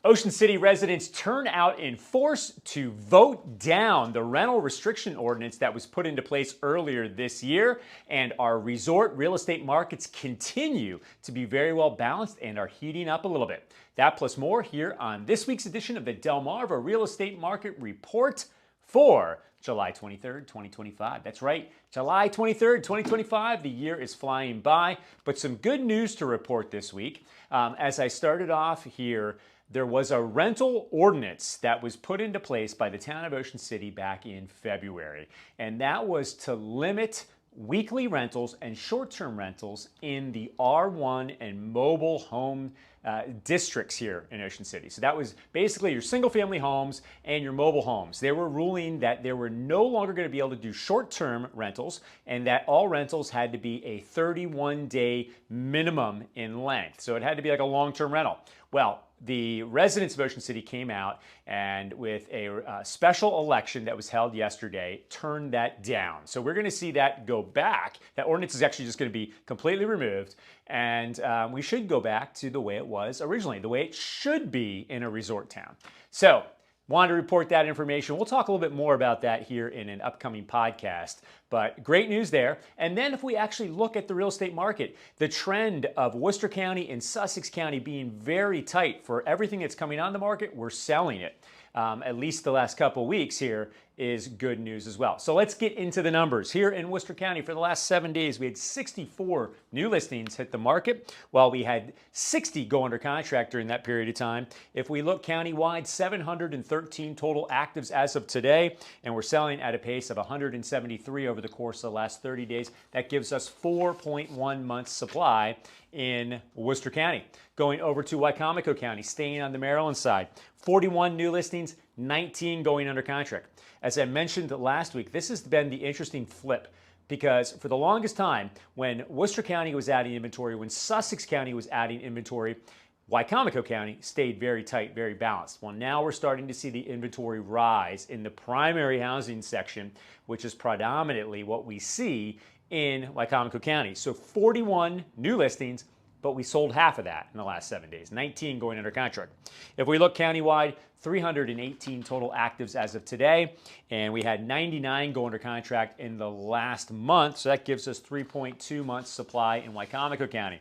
Ocean City residents turn out in force to vote down the rental restriction ordinance that was put into place earlier this year, and our resort real estate markets continue to be very well balanced and are heating up a little bit. That plus more here on this week's edition of the Delmarva Real Estate Market Report for July 23rd, 2025. That's right, July 23rd, 2025. The year is flying by, but some good news to report this week. As I started off here, there was a rental ordinance that was put into place by the town of Ocean City back in February, and that was to limit weekly rentals and short-term rentals in the R1 and mobile home districts here in Ocean City. So that was basically your single-family homes and your mobile homes. They were ruling that they were no longer going to be able to do short-term rentals, and that all rentals had to be a 31-day minimum in length. So it had to be like a long-term rental. Well, the residents of Ocean City came out and with a special election that was held yesterday, turned that down. So we're going to see that go back. That ordinance is actually just going to be completely removed, and we should go back to the way it was originally, the way it should be in a resort town. So wanted to report that information. We'll talk a little bit more about that here in an upcoming podcast, but great news there. And then if we actually look at the real estate market, the trend of Worcester County and Sussex County being very tight for everything that's coming on the market, we're selling it. At least the last couple weeks here is good news as well. So let's get into the numbers. Here in Worcester County, for the last 7 days, we had 64 new listings hit the market, while we had 60 go under contract during that period of time. If we look countywide, 713 total actives as of today, and we're selling at a pace of 173 over the course of the last 30 days. That gives us 4.1 months supply in Worcester County. Going over to Wicomico County, staying on the Maryland side, 41 new listings, 19 going under contract. As I mentioned last week, this has been the interesting flip, because for the longest time, when Worcester County was adding inventory, when Sussex County was adding inventory, Wicomico County stayed very tight, very balanced. Well, now we're starting to see the inventory rise in the primary housing section, which is predominantly what we see in Wicomico County. So 41 new listings, but we sold half of that in the last 7 days, 19 going under contract. If we look countywide, 318 total actives as of today, and we had 99 go under contract in the last month, so that gives us 3.2 months supply in Wicomico County.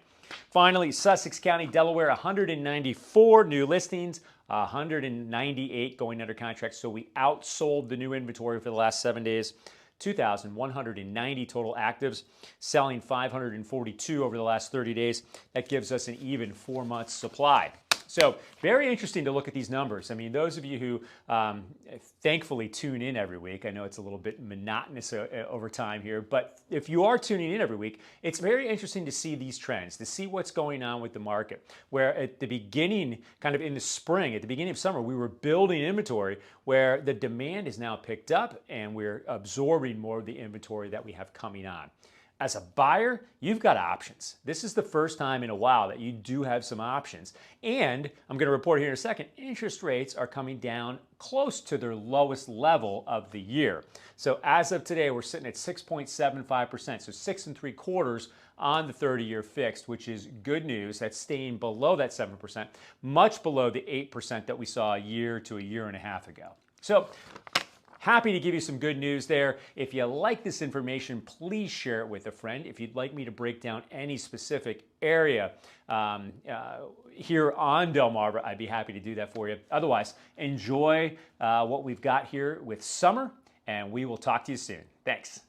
Finally, Sussex County, Delaware, 194 new listings, 198 going under contract, so we outsold the new inventory for the last 7 days. 2,190 total actives, selling 542 over the last 30 days. That gives us an even 4 months supply. So very interesting to look at these numbers. I mean, those of you who thankfully tune in every week, I know it's a little bit monotonous over time here, but if you are tuning in every week, it's very interesting to see these trends, to see what's going on with the market. Where at the beginning, kind of in the spring, at the beginning of summer, we were building inventory, where the demand is now picked up and we're absorbing more of the inventory that we have coming on. As a buyer, you've got options. This is the first time in a while that you do have some options. And I'm going to report here in a second, interest rates are coming down close to their lowest level of the year. So as of today, we're sitting at 6.75%, so 6 3/4 on the 30-year fixed, which is good news. That's staying below that 7%, much below the 8% that we saw a year to a year and a half ago. So happy to give you some good news there. If you like this information, please share it with a friend. If you'd like me to break down any specific area here on Delmarva, I'd be happy to do that for you. Otherwise, enjoy what we've got here with summer, and we will talk to you soon. Thanks.